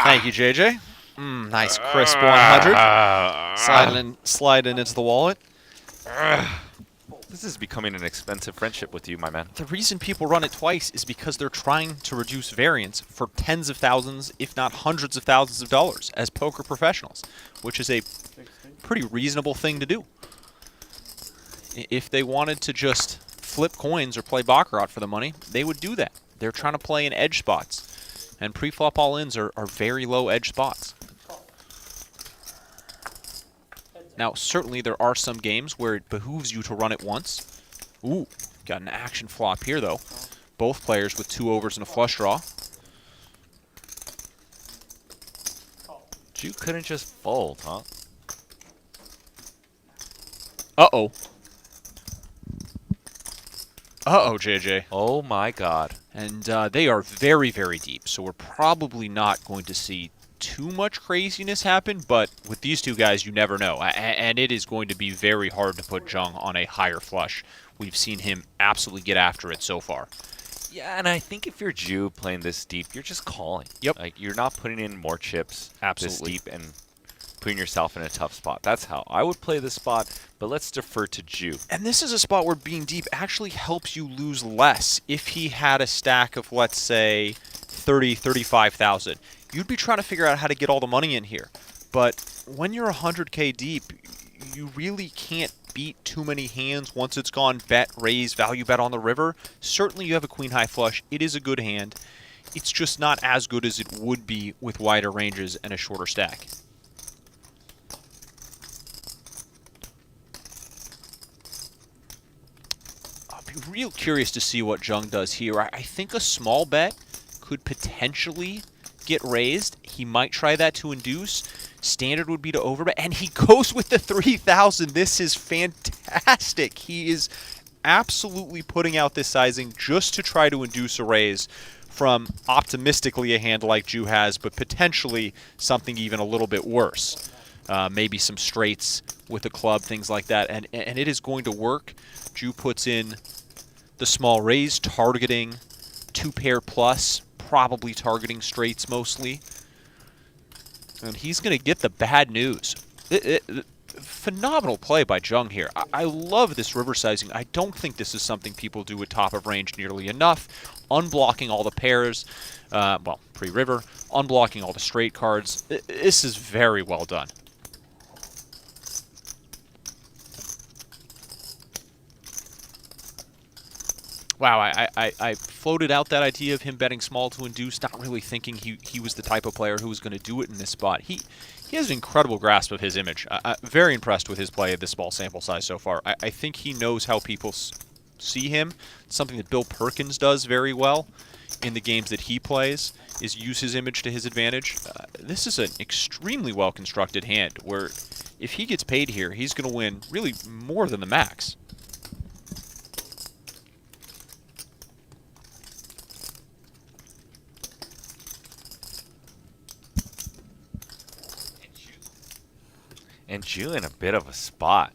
Thank you, JJ. Nice crisp 100. Sliding into the wallet. This is becoming an expensive friendship with you, my man. The reason people run it twice is because they're trying to reduce variance for tens of thousands, if not hundreds of thousands of dollars as poker professionals, which is a pretty reasonable thing to do. If they wanted to just flip coins or play baccarat for the money, they would do that. They're trying to play in edge spots, and pre-flop all-ins are very low edge spots. Now, certainly there are some games where it behooves you to run it once. Ooh, got an action flop here, though. Both players with 2 overs and a flush draw. You couldn't just fold, huh? Uh-oh. Uh-oh, JJ. Oh, my God. And they are very, very deep, so we're probably not going to see too much craziness happen, but with these two guys, you never know. And it is going to be very hard to put Jung on a higher flush. We've seen him absolutely get after it so far. Yeah, and I think if you're Jew playing this deep, you're just calling. Yep. Like, you're not putting in more chips Absolutely. this deep and putting yourself in a tough spot. That's how I would play this spot, but let's defer to Jew. And this is a spot where being deep actually helps you lose less. If he had a stack of, let's say, 30, 35,000, you'd be trying to figure out how to get all the money in here. But when you're 100K deep, you really can't beat too many hands once it's gone bet, raise, value bet on the river. Certainly you have a queen-high flush. It is a good hand. It's just not as good as it would be with wider ranges and a shorter stack. I'll be real curious to see what Jung does here. I think a small bet could potentially get raised. He might try that to induce. Standard would be to overbet, and he goes with the 3,000. This is fantastic. He is absolutely putting out this sizing just to try to induce a raise from optimistically a hand like Jew has, but potentially something even a little bit worse. Maybe some straights with a club, things like that, and it is going to work. Jew puts in the small raise, targeting 2-pair plus, probably targeting straights mostly. And he's going to get the bad news. Phenomenal play by Jung here. I love this river sizing. I don't think this is something people do at top of range nearly enough. Unblocking all the pairs, well, pre-river, unblocking all the straight cards. This is very well done. Wow, I floated out that idea of him betting small to induce, not really thinking he was the type of player who was going to do it in this spot. He has an incredible grasp of his image. Very impressed with his play at this small sample size so far. I think he knows how people see him. Something that Bill Perkins does very well in the games that he plays is use his image to his advantage. This is an extremely well-constructed hand where if he gets paid here, he's going to win really more than the max. And Jew in a bit of a spot.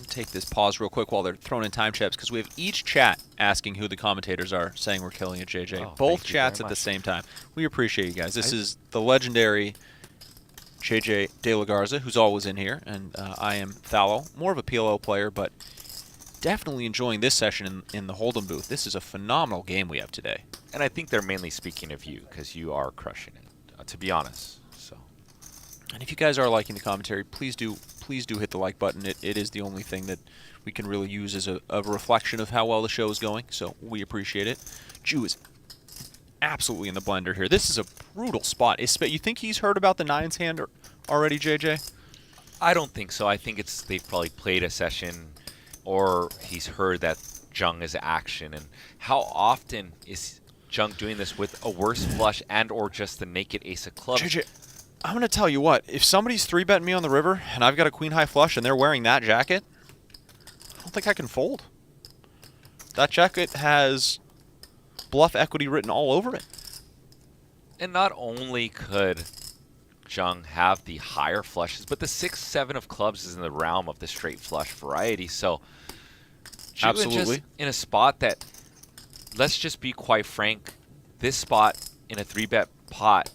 Take this pause real quick while they're throwing in time checks, because we have each chat asking who the commentators are, saying we're killing it, JJ. Oh, both chats at the same time. We appreciate you guys. This is the legendary JJ De La Garza, who's always in here, and I am Fallow, more of a PLO player, but definitely enjoying this session in the Hold'em booth. This is a phenomenal game we have today. And I think they're mainly speaking of you, because you are crushing it, to be honest. And if you guys are liking the commentary, please do hit the like button. It is the only thing that we can really use as a reflection of how well the show is going, so we appreciate it. Jew is absolutely in the blender here. This is a brutal spot. You think he's heard about the nines hand already, JJ? I don't think so. I think they've probably played a session, or he's heard that Jung is action. And how often is Jung doing this with a worse flush and or just the naked ace of clubs? JJ, I'm going to tell you what. If somebody's 3-betting me on the river and I've got a queen-high flush and they're wearing that jacket, I don't think I can fold. That jacket has bluff equity written all over it. And not only could Jung have the higher flushes, but the 6-7 of clubs is in the realm of the straight flush variety. So, absolutely, just in a spot that, let's just be quite frank, this spot in a 3-bet pot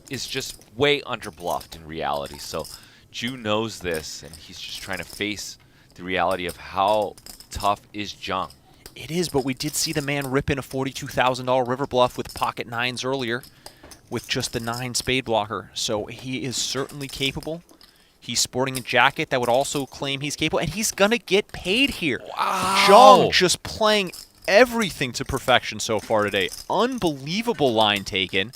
is just way underbluffed in reality. So Ju knows this, and he's just trying to face the reality of how tough is Jung. It is, but we did see the man rip in a $42,000 river bluff with pocket nines earlier with just the 9 spade blocker. So he is certainly capable. He's sporting a jacket that would also claim he's capable, and he's going to get paid here. Wow. Jung just playing everything to perfection so far today. Unbelievable line taken.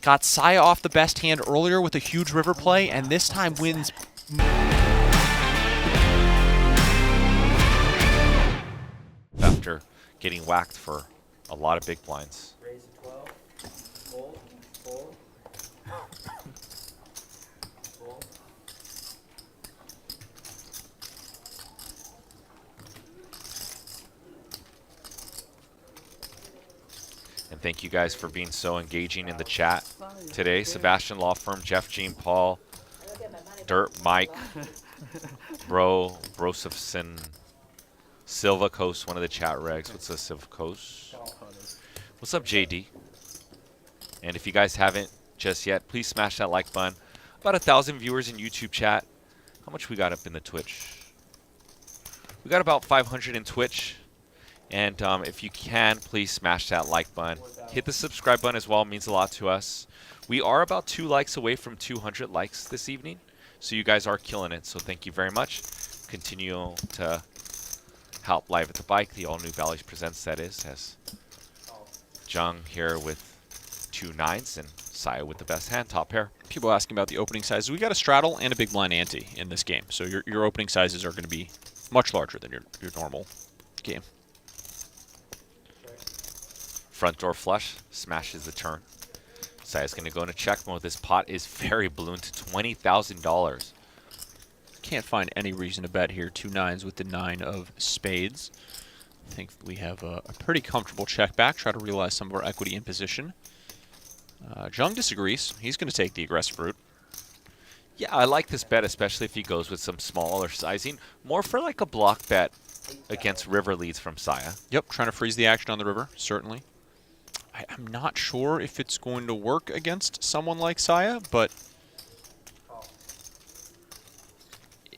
Got Saya off the best hand earlier with a huge river play, and this time wins. After getting whacked for a lot of big blinds. Raise a 12. Fold. Fold. Fold. And thank you guys for being so engaging in the chat today. Sebastian Law Firm, Jeff, Gene, Paul, Dirt, Mike, Bro, Brosefson, Silva Coast, one of the chat regs. What's up, Silva Coast? What's up, JD? And if you guys haven't just yet, please smash that like button. About 1,000 viewers in YouTube chat. How much we got up in the Twitch? We got about 500 in Twitch. And if you can, please smash that like button. Hit the subscribe button as well. It means a lot to us. We are about 2 likes away from 200 likes this evening. So you guys are killing it. So thank you very much. Continue to help Live at the Bike. The all-new Bally's Presents, that is. Has Jung here with 2 9s and Saya with the best hand, top pair. People asking about the opening sizes. We got a straddle and a big blind ante in this game. So your opening sizes are going to be much larger than your normal game. Front door flush, smashes the turn. Saya's going to go into check mode. This pot is very ballooned to $20,000. Can't find any reason to bet here. 2 9s with the 9 of spades. I think we have a pretty comfortable check back. Try to realize some of our equity in position. Jung disagrees. He's going to take the aggressive route. Yeah, I like this bet, especially if he goes with some smaller sizing. More for like a block bet against river leads from Saya. Yep, trying to freeze the action on the river, certainly. I'm not sure if it's going to work against someone like Saya, but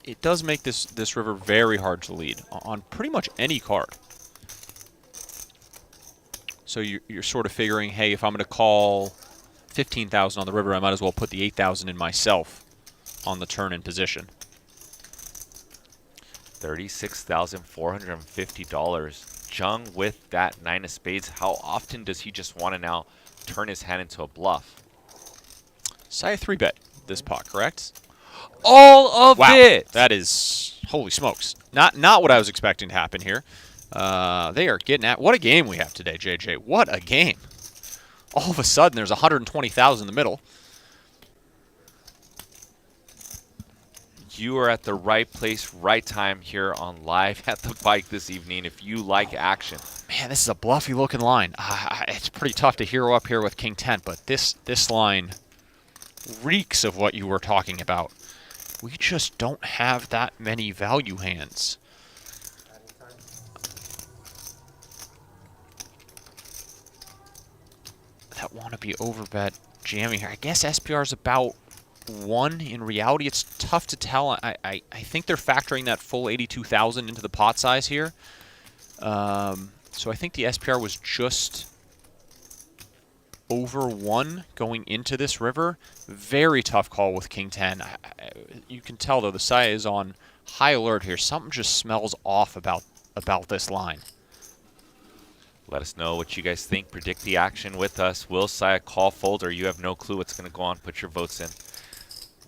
it does make this river very hard to lead on pretty much any card. So you're sort of figuring, hey, if I'm going to call 15,000 on the river, I might as well put the 8,000 in myself on the turn in position. $36,450. Jung with that 9 of spades. How often does he just want to now turn his hand into a bluff? Saya 3-bet this pot, correct? All of it! That is, holy smokes. Not what I was expecting to happen here. They are getting at, what a game we have today, JJ. What a game. All of a sudden, there's 120,000 in the middle. You are at the right place, right time here on Live at the Bike this evening if you like action. Man, this is a bluffy-looking line. It's pretty tough to hero up here with King 10, but this line reeks of what you were talking about. We just don't have that many value hands. That want to be overbet jamming here. I guess SPR is about 1. In reality, it's tough to tell. I think they're factoring that full 82,000 into the pot size here. So I think the SPR was just over 1 going into this river. Very tough call with King 10. You can tell, though, the Saya is on high alert here. Something just smells off about this line. Let us know what you guys think. Predict the action with us. Will Saya call, fold, or you have no clue what's going to go on? Put your votes in.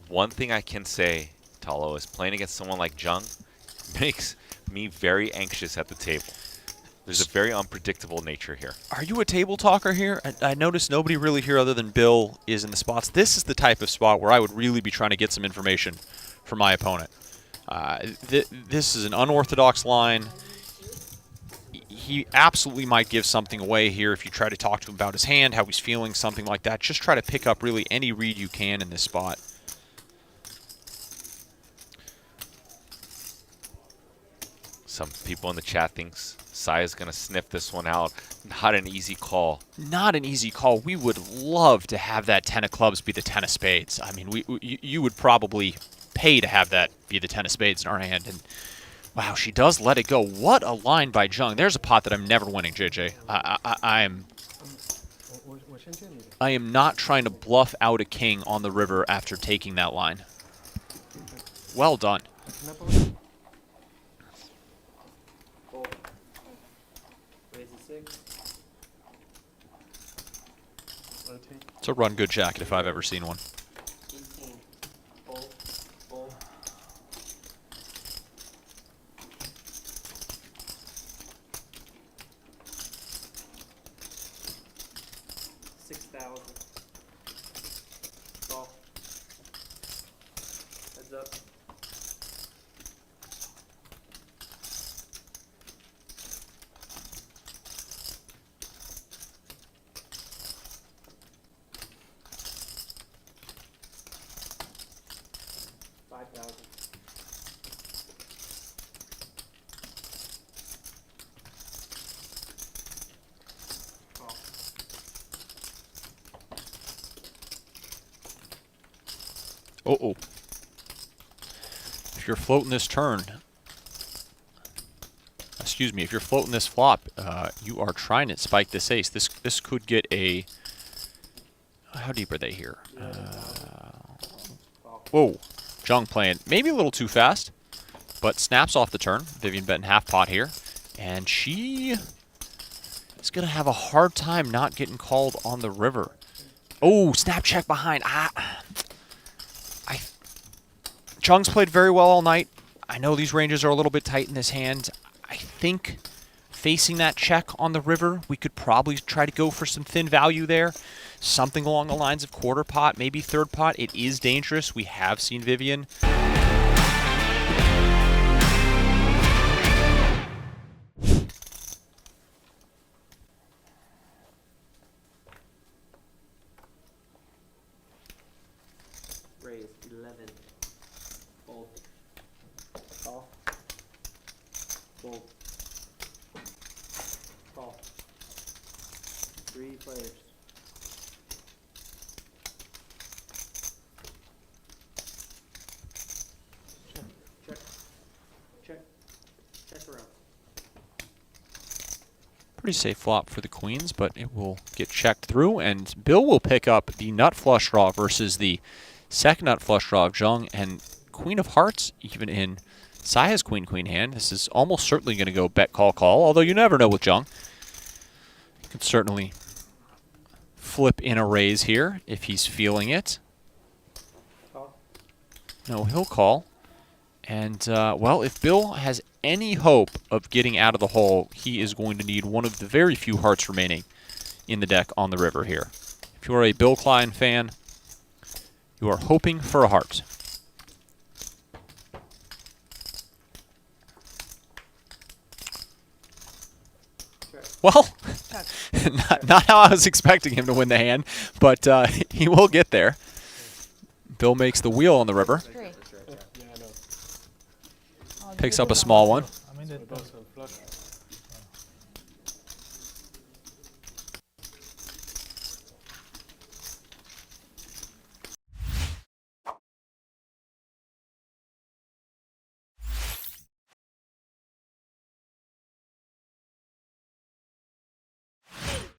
One thing I can say, Talo, is playing against someone like Jung makes me very anxious at the table. There's a very unpredictable nature here. Are you a table talker here? I noticed nobody really here other than Bill is in the spots. This is the type of spot where I would really be trying to get some information from my opponent. This is an unorthodox line. He absolutely might give something away here if you try to talk to him about his hand, how he's feeling, something like that. Just try to pick up really any read you can in this spot. Some people in the chat thinks Saya's going to sniff this one out. Not an easy call. Not an easy call. We would love to have that 10 of clubs be the 10 of spades. I mean, you would probably pay to have that be the 10 of spades in our hand. And wow, she does let it go. What a line by Jung. There's a pot that I'm never winning, JJ. I am not trying to bluff out a king on the river after taking that line. Well done. Fold. Raise the 6. It's a run good jacket if I've ever seen one. 18. Fold. Fold. 6,000. Call. Heads up. $5,000. Call. Uh-oh. If you're floating this turn, excuse me, if you're floating this flop, you are trying to spike this ace. This could get a, how deep are they here? Whoa. Jung playing maybe a little too fast, but snaps off the turn. Vivian betting half pot here, and she is going to have a hard time not getting called on the river. Oh, snap check behind. Jung's played very well all night. I know these ranges are a little bit tight in this hand. I think facing that check on the river, we could probably try to go for some thin value there. Something along the lines of quarter pot, maybe third pot. It is dangerous. We have seen Vivian. Raise 11. Fold. Call. Fold. Call. 3 players. Check. Check. Check around. Pretty safe flop for the queens, but it will get checked through, and Bill will pick up the nut flush draw versus the second nut flush draw of Jung, and queen of hearts even in Saya's queen-queen hand. This is almost certainly going to go bet, call, call, although you never know with Jung. You can certainly flip in a raise here if he's feeling it. Call. No, he'll call. And, well, if Bill has any hope of getting out of the hole, he is going to need one of the very few hearts remaining in the deck on the river here. If you are a Bill Klein fan, you are hoping for a heart. Well, not how I was expecting him to win the hand, but he will get there. Bill makes the wheel on the river. Picks up a small one. I mean,